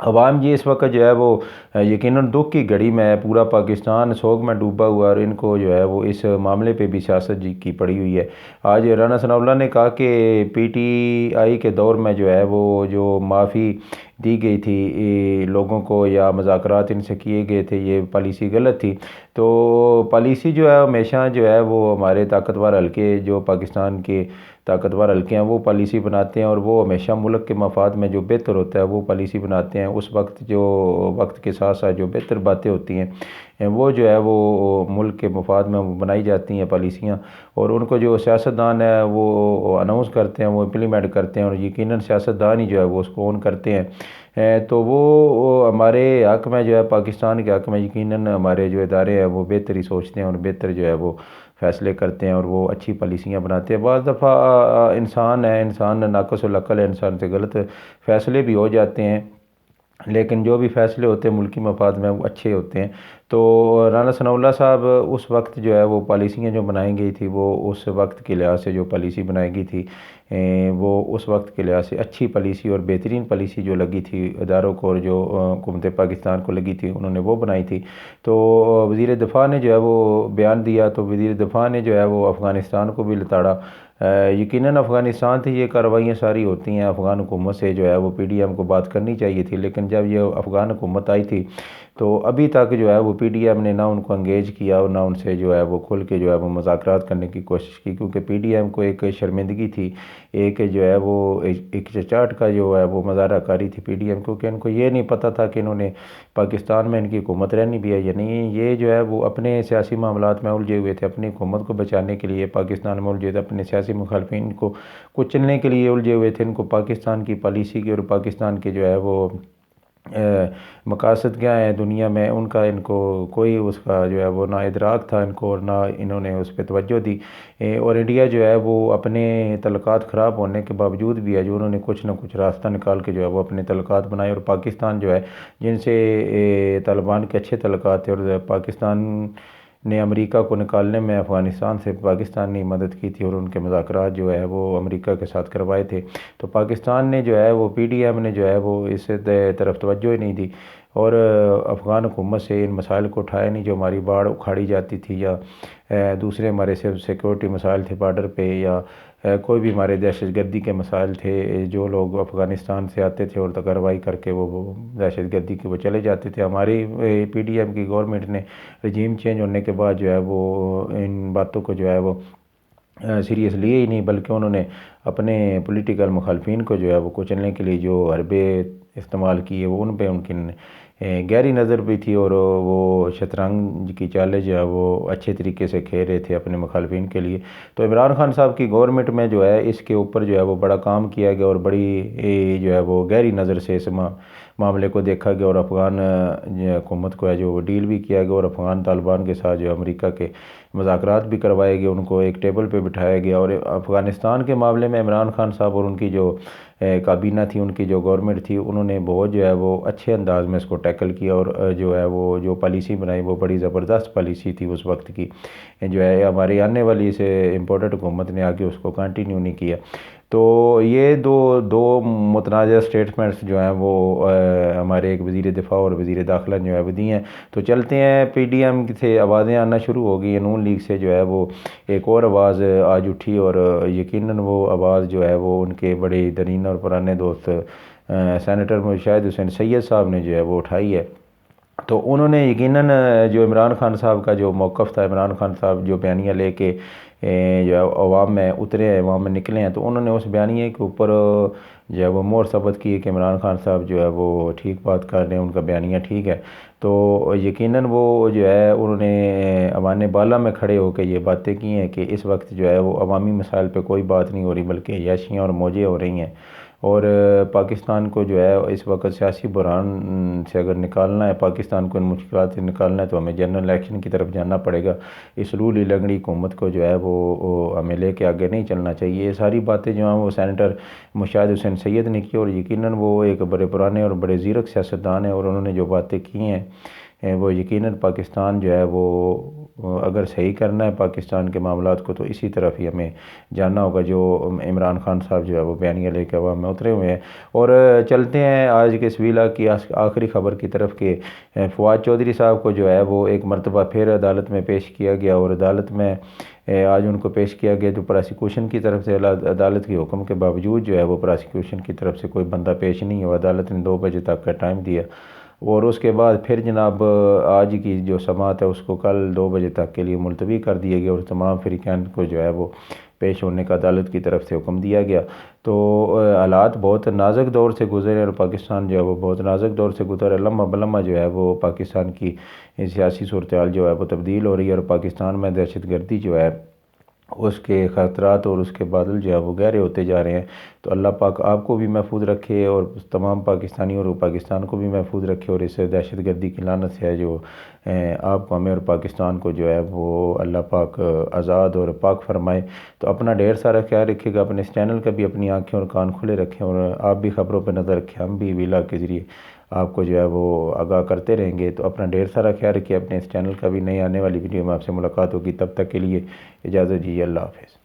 عوام یہ اس وقت جو ہے وہ یقیناً دکھ کی گھڑی میں ہے، پورا پاکستان سوگ میں ڈوبا ہوا ہے، اور ان کو جو ہے وہ اس معاملے پہ بھی سیاست جی کی پڑی ہوئی ہے۔ آج رانا ثناء اللہ نے کہا کہ پی ٹی آئی کے دور میں جو ہے وہ جو معافی دی گئی تھی لوگوں کو، یا مذاکرات ان سے کیے گئے تھے، یہ پالیسی غلط تھی۔ تو پالیسی جو ہے ہمیشہ جو ہے وہ ہمارے طاقتور حلقے، جو پاکستان کے طاقتور حلقے ہیں، وہ پالیسی بناتے ہیں، اور وہ ہمیشہ ملک کے مفاد میں جو بہتر ہوتا ہے وہ پالیسی بناتے ہیں۔ اس وقت جو وقت کے ساتھ ساتھ جو بہتر باتیں ہوتی ہیں وہ جو ہے وہ ملک کے مفاد میں بنائی جاتی ہیں پالیسیاں، اور ان کو جو سیاستدان ہے وہ اناؤنس کرتے ہیں، وہ امپلیمنٹ کرتے ہیں، اور یقیناً سیاستدان ہی جو ہے وہ اس کو اون کرتے ہیں۔ تو وہ ہمارے حق میں جو ہے، پاکستان کے حق میں یقیناً ہمارے جو ادارے ہیں وہ بہتر ہی سوچتے ہیں، اور بہتر جو ہے وہ فیصلے کرتے ہیں، اور وہ اچھی پالیسیاں بناتے ہیں۔ بعض دفعہ انسان ہے، انسان ناقص العقل ہے، انسان سے غلط فیصلے بھی ہو جاتے ہیں، لیکن جو بھی فیصلے ہوتے ہیں ملکی مفاد میں وہ اچھے ہوتے ہیں۔ تو رانا ثناء اللہ صاحب اس وقت جو ہے وہ پالیسیاں جو بنائی گئی تھی، وہ اس وقت کے لحاظ سے جو پالیسی بنائی گئی تھی وہ اس وقت کے لحاظ سے اچھی پالیسی اور بہترین پالیسی جو لگی تھی اداروں کو، اور جو حکومت پاکستان کو لگی تھی، انہوں نے وہ بنائی تھی۔ تو وزیر دفاع نے جو ہے وہ بیان دیا، تو وزیر دفاع نے جو ہے وہ افغانستان کو بھی لتاڑا۔ یقیناً افغانستان سے یہ کارروائیاں ساری ہوتی ہیں، افغان حکومت سے جو ہے وہ پی ڈی ایم کو بات کرنی چاہیے تھی، لیکن جب یہ افغان حکومت آئی تھی تو ابھی تک جو ہے وہ پی ڈی ایم نے نہ ان کو انگیج کیا، اور نہ ان سے جو ہے وہ کھل کے جو ہے وہ مذاکرات کرنے کی کوشش کی، کیونکہ پی ڈی ایم کو ایک شرمندگی تھی، ایک جو ہے وہ ایک چچاہٹ کا جو ہے وہ مظاہرہ کاری تھی پی ڈی ایم، کیونکہ ان کو یہ نہیں پتہ تھا کہ انہوں نے پاکستان میں ان کی حکومت رہنی بھی ہے یا نہیں۔ یہ جو ہے وہ اپنے سیاسی معاملات میں الجھے ہوئے تھے، اپنی حکومت کو بچانے کے لیے پاکستان میں الجھے تھے، اپنے سیاسی مخالفین کو کچلنے کے لیے الجھے ہوئے تھے۔ ان کو پاکستان کی پالیسی کی اور پاکستان کے جو ہے وہ مقاصد کیا ہیں دنیا میں، ان کا ان کو کوئی اس کا جو ہے وہ نہ ادراک تھا ان کو، اور نہ انہوں نے اس پہ توجہ دی۔ اور انڈیا جو ہے وہ اپنے تعلقات خراب ہونے کے باوجود بھی ہے جو انہوں نے کچھ نہ کچھ راستہ نکال کے جو ہے وہ اپنے تعلقات بنائے، اور پاکستان جو ہے جن سے طالبان کے اچھے تعلقات تھے، اور پاکستان نے امریکہ کو نکالنے میں افغانستان سے پاکستان نے مدد کی تھی، اور ان کے مذاکرات جو ہے وہ امریکہ کے ساتھ کروائے تھے۔ تو پاکستان نے جو ہے وہ پی ڈی ایم نے جو ہے وہ اس طرف توجہ ہی نہیں دی، اور افغان حکومت سے ان مسائل کو اٹھایا نہیں، جو ہماری باڑ اکھاڑی جاتی تھی، یا دوسرے ہمارے سیکورٹی مسائل تھے بارڈر پہ، یا کوئی بھی ہمارے دہشت گردی کے مسائل تھے، جو لوگ افغانستان سے آتے تھے اور کارروائی کر کے وہ دہشت گردی کے وہ چلے جاتے تھے۔ ہماری پی ڈی ایم کی گورنمنٹ نے رجیم چینج ہونے کے بعد جو ہے وہ ان باتوں کو جو ہے وہ سیریس لیے ہی نہیں، بلکہ انہوں نے اپنے پولیٹیکل مخالفین کو جو ہے وہ کچلنے کے لیے جو حربے استعمال کیے وہ ان پہ ان کی گہری نظر بھی تھی، اور وہ شطرنج کی چالیں جو ہے وہ اچھے طریقے سے کھیل رہے تھے اپنے مخالفین کے لیے۔ تو عمران خان صاحب کی گورنمنٹ میں جو ہے اس کے اوپر جو ہے وہ بڑا کام کیا گیا، اور بڑی جو ہے وہ گہری نظر سے اس معاملے کو دیکھا گیا، اور افغان حکومت کو ہے جو وہ ڈیل بھی کیا گیا، اور افغان طالبان کے ساتھ جو امریکہ کے مذاکرات بھی کروائے گئے، ان کو ایک ٹیبل پہ بٹھایا گیا۔ اور افغانستان کے معاملے میں عمران خان صاحب اور ان کی جو کابینہ تھی، ان کی جو گورنمنٹ تھی، انہوں نے بہت جو ہے وہ اچھے انداز میں اس کو ٹیکل کیا، اور جو ہے وہ جو پالیسی بنائی وہ بڑی زبردست پالیسی تھی اس وقت کی، جو ہے ہماری آنے والی سے امپورٹنٹ حکومت نے آگے اس کو کنٹینیو نہیں کیا۔ تو یہ دو متنازع سٹیٹمنٹس جو ہیں وہ ہمارے ایک وزیر دفاع اور وزیر داخلہ جو ہے وہ دی ہیں۔ تو چلتے ہیں، پی ڈی ایم سے آوازیں آنا شروع ہو گئی ہیں، نون لیگ سے جو ہے وہ ایک اور آواز آج اٹھی، اور یقیناً وہ آواز جو ہے وہ ان کے بڑے ترین اور پرانے دوست سینیٹر شاہد حسین سید صاحب نے جو ہے وہ اٹھائی ہے۔ تو انہوں نے یقیناً جو عمران خان صاحب کا جو موقف تھا، عمران خان صاحب جو بیانیہ لے کے جو ہے عوام میں اترے ہیں، عوام میں نکلے ہیں، تو انہوں نے اس بیانیے کے اوپر جو ہے وہ مہر ثبت کی کہ عمران خان صاحب جو ہے وہ ٹھیک بات کر رہے ہیں، ان کا بیانیہ ٹھیک ہے۔ تو یقیناً وہ جو ہے انہوں نے ایوان بالا میں کھڑے ہو کے یہ باتیں کی ہیں کہ اس وقت جو ہے وہ عوامی مسائل پہ کوئی بات نہیں ہو رہی، بلکہ عیاشیاں اور موجیں ہو رہی ہیں، اور پاکستان کو جو ہے اس وقت سیاسی بحران سے اگر نکالنا ہے، پاکستان کو ان مشکلات سے نکالنا ہے، تو ہمیں جنرل الیکشن کی طرف جانا پڑے گا۔ اس لولی لنگڑی حکومت کو جو ہے وہ ہمیں لے کے آگے نہیں چلنا چاہیے۔ یہ ساری باتیں جو ہیں وہ سینیٹر مشاہد حسین سید نے کی، اور یقیناً وہ ایک بڑے پرانے اور بڑے زیرک سیاستدان ہیں، اور انہوں نے جو باتیں کی ہیں وہ یقیناً پاکستان جو ہے وہ اگر صحیح کرنا ہے پاکستان کے معاملات کو تو اسی طرف ہی ہمیں جاننا ہوگا جو عمران خان صاحب جو ہے وہ بیانیہ لے کے عوام میں اترے ہوئے ہیں۔ اور چلتے ہیں آج کے اس ویلا کی آخری خبر کی طرف کہ فواد چودھری صاحب کو جو ہے وہ ایک مرتبہ پھر عدالت میں پیش کیا گیا، اور عدالت میں آج ان کو پیش کیا گیا جو پراسیکیوشن کی طرف سے عدالت کے حکم کے باوجود جو ہے وہ پراسیکیوشن کی طرف سے کوئی بندہ پیش نہیں ہوا، عدالت نے 2 بجے تک کا ٹائم دیا، اور اس کے بعد پھر جناب آج کی جو سماعت ہے اس کو کل 2 بجے تک کے لیے ملتوی کر دیا گیا، اور تمام فریقین کو جو ہے وہ پیش ہونے کا عدالت کی طرف سے حکم دیا گیا۔ تو حالات بہت نازک دور سے گزرے اور پاکستان جو ہے وہ بہت نازک دور سے گزرا، لمحہ بلمحہ جو ہے وہ پاکستان کی سیاسی صورتحال جو ہے وہ تبدیل ہو رہی ہے، اور پاکستان میں دہشت گردی جو ہے اس کے خطرات اور اس کے بادل جو ہے وہ گہرے ہوتے جا رہے ہیں۔ تو اللہ پاک آپ کو بھی محفوظ رکھے اور تمام پاکستانی اور پاکستان کو بھی محفوظ رکھے، اور اس دہشت گردی کی لعنت سے ہے جو آپ کو، ہمیں اور پاکستان کو جو ہے وہ اللہ پاک آزاد اور پاک فرمائے۔ تو اپنا ڈھیر سارا خیال رکھیے گا، اپنے اس چینل کا بھی اپنی آنکھیں اور کان کھلے رکھیں، اور آپ بھی خبروں پہ نظر رکھیں، ہم بھی ویلا کے ذریعے آپ کو جو ہے وہ آگاہ کرتے رہیں گے۔ تو اپنا ڈھیر سارا خیال رکھیے، اپنے اس چینل کا بھی، نئی آنے والی ویڈیو میں آپ سے ملاقات ہوگی، تب تک کے لیے اجازت دیجیے، اللہ حافظ۔